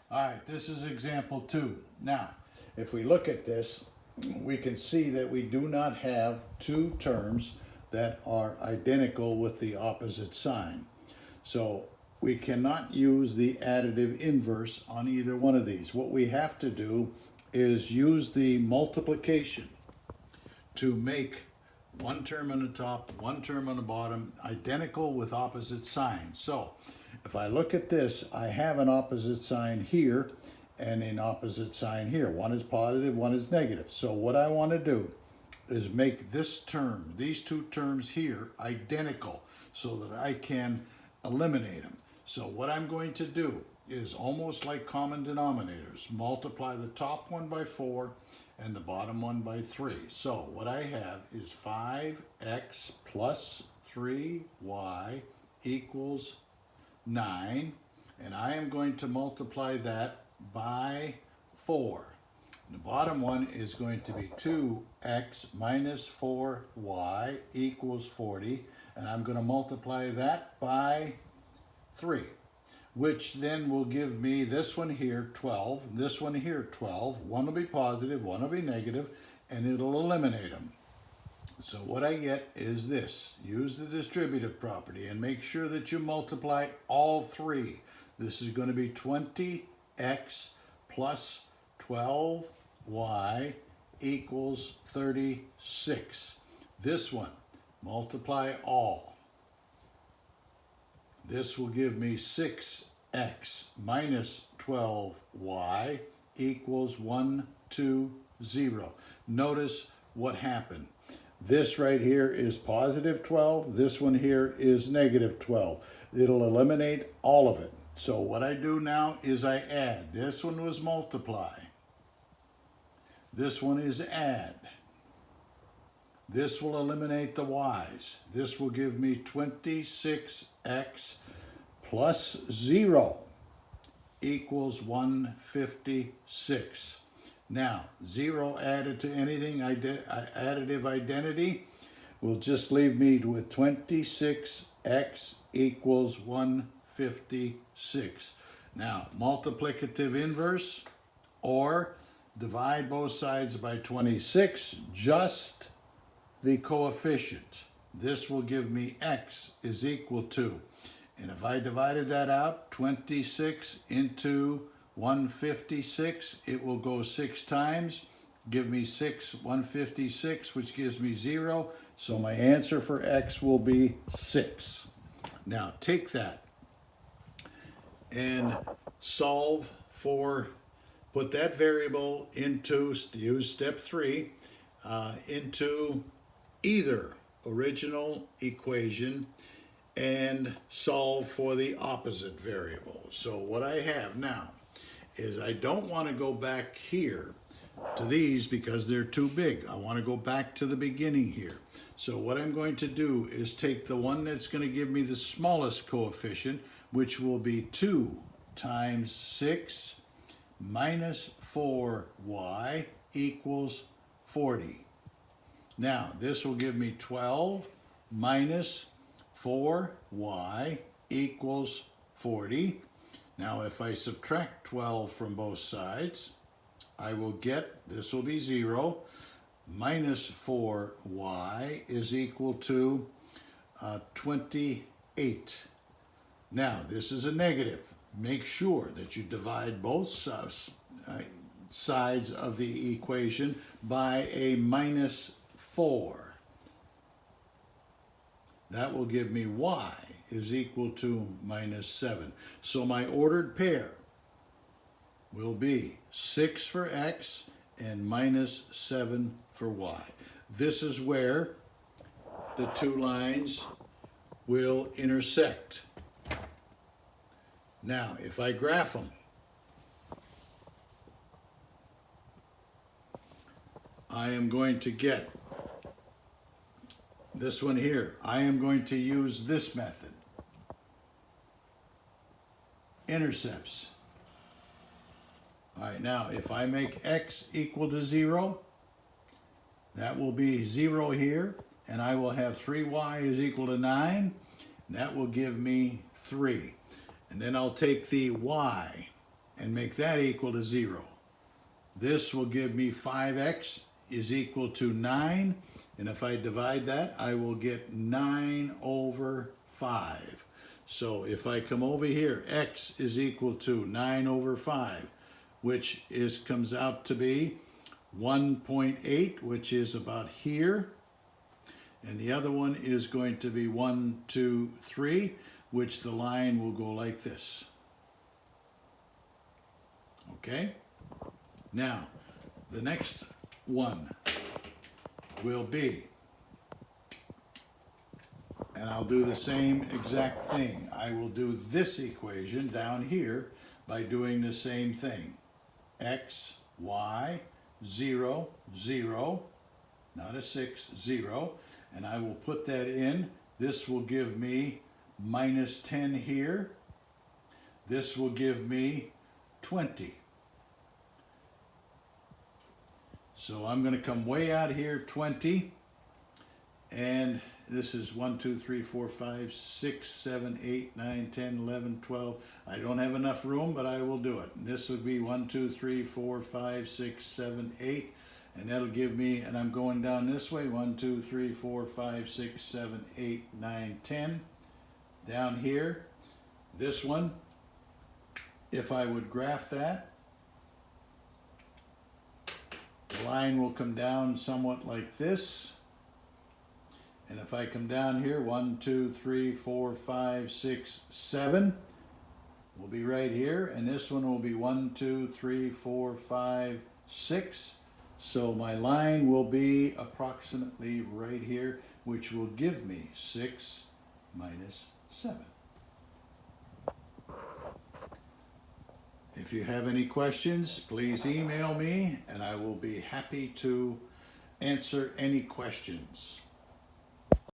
All right, this is example 2. Now, if we look at this, we can see that we do not have two terms that are identical with the opposite sign. So we cannot use the additive inverse on either one of these. What we have to do is use the multiplication to make one term on the top, one term on the bottom, identical with opposite signs. So if I look at this, I have an opposite sign here and an opposite sign here. One is positive, one is negative. So what I want to do is make this term, these two terms here, identical so that I can eliminate them. So what I'm going to do is almost like common denominators. Multiply the top one by 4 and the bottom one by 3. So what I have is 5x plus 3y equals 9. And I am going to multiply that by 4. The bottom one is going to be 2x minus 4y equals 40. And I'm going to multiply that by 3, which then will give me this one here 12, this one here 12. One will be positive, one will be negative, and it'll eliminate them. So what I get is this. Use the distributive property and make sure that you multiply all three. This is going to be 20x plus 12y equals 36. This one, multiply all. This will give me 6x minus 12y equals 120. Notice what happened. This right here is positive 12. This one here is negative 12. It'll eliminate all of it. So what I do now is I add. This one was multiply. This one is add. This will eliminate the y's. This will give me 26x plus 0 equals 156. Now, 0 added to anything, additive identity, will just leave me with 26x equals 156. Now, multiplicative inverse, or divide both sides by 26, just the coefficient. This will give me x is equal to, and if I divided that out, 26 into 156, it will go 6 times, give me 156, which gives me 0. So my answer for x will be 6. Now take that and solve for, put that variable into, use step 3, into either original equation and solve for the opposite variable. So what I have now is I don't want to go back here to these because they're too big. I want to go back to the beginning here. So what I'm going to do is take the one that's going to give me the smallest coefficient, which will be 2 times 6 minus 4y equals 40. Now, this will give me 12 minus 4y equals 40. Now, if I subtract 12 from both sides, I will get, this will be 0, minus 4y is equal to 28. Now, this is a negative. Make sure that you divide both sides of the equation by a minus 4. That will give me y is equal to minus 7. So my ordered pair will be 6 for x and minus 7 for y. This is where the two lines will intersect. Now, if I graph them, I am going to get this one here. I am going to use this method. Intercepts. All right, now if I make x equal to 0, that will be 0 here, and I will have 3y is equal to 9. That will give me 3. And then I'll take the y and make that equal to 0. This will give me 5x is equal to 9, and if I divide that, I will get 9 over 5. So if I come over here, x is equal to 9 over 5, which comes out to be 1.8, which is about here. And the other one is going to be 1, 2, 3, which the line will go like this. Okay? Now, the next one will be, and I'll do the same exact thing. I will do this equation down here by doing the same thing. X, Y, 0, 0, not a 6, 0, and I will put that in. This will give me minus 10 here. This will give me 20. So I'm going to come way out here, 20, and this is 1, 2, 3, 4, 5, 6, 7, 8, 9, 10, 11, 12. I don't have enough room, but I will do it. And this would be 1, 2, 3, 4, 5, 6, 7, 8, and that'll give me, and I'm going down this way, 1, 2, 3, 4, 5, 6, 7, 8, 9, 10. Down here, this one, if I would graph that, the line will come down somewhat like this. And if I come down here, 1, 2, 3, 4, 5, 6, 7 will be right here. And this one will be 1, 2, 3, 4, 5, 6. So my line will be approximately right here, which will give me 6 minus 7. If you have any questions, please email me and I will be happy to answer any questions.